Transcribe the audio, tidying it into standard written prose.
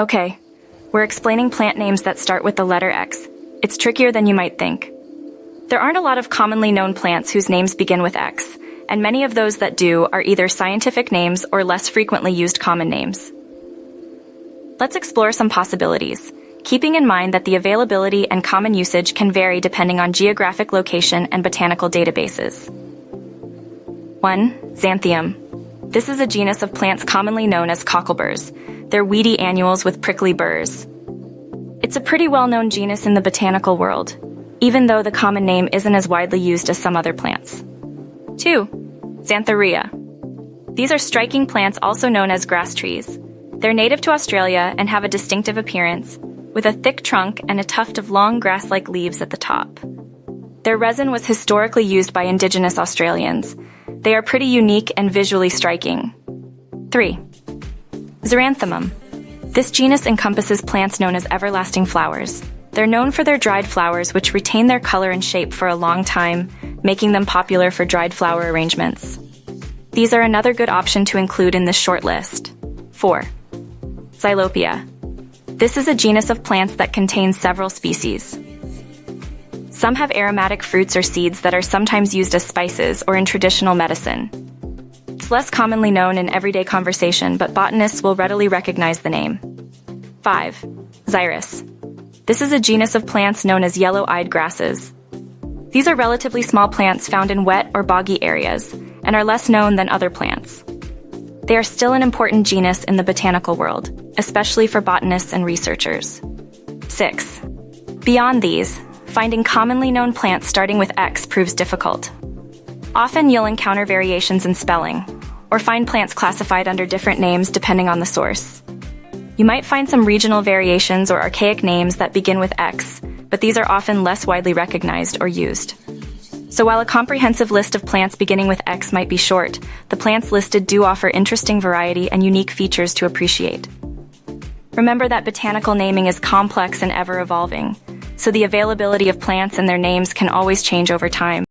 Okay, we're explaining plant names that start with the letter X. It's trickier than you might think. There aren't a lot of commonly known plants whose names begin with X, and many of those that do are either scientific names or less frequently used common names. Let's explore some possibilities, keeping in mind that the availability and common usage can vary depending on geographic location and botanical databases. 1. Xanthium. This is a genus of plants commonly known as cockleburs. They're weedy annuals with prickly burrs. It's a pretty well-known genus in the botanical world, even though the common name isn't as widely used as some other plants. 2. Xanthorrhea. These are striking plants also known as grass trees. They're native to Australia and have a distinctive appearance, with a thick trunk and a tuft of long grass-like leaves at the top. Their resin was historically used by indigenous Australians. They are pretty unique and visually striking. 3. Xerophyllum. This genus encompasses plants known as everlasting flowers. They're known for their dried flowers, which retain their color and shape for a long time, making them popular for dried flower arrangements. These are another good option to include in this short list. 4. Xylopia. This is a genus of plants that contains several species. Some have aromatic fruits or seeds that are sometimes used as spices or in traditional medicine. It's less commonly known in everyday conversation, but botanists will readily recognize the name. 5. Xeris. This is a genus of plants known as yellow-eyed grasses. These are relatively small plants found in wet or boggy areas and are less known than other plants. They are still an important genus in the botanical world, especially for botanists and researchers. 6. Beyond these, finding commonly known plants starting with X proves difficult. Often you'll encounter variations in spelling, or find plants classified under different names depending on the source. You might find some regional variations or archaic names that begin with X, but these are often less widely recognized or used. So while a comprehensive list of plants beginning with X might be short, the plants listed do offer interesting variety and unique features to appreciate. Remember that botanical naming is complex and ever-evolving, so the availability of plants and their names can always change over time.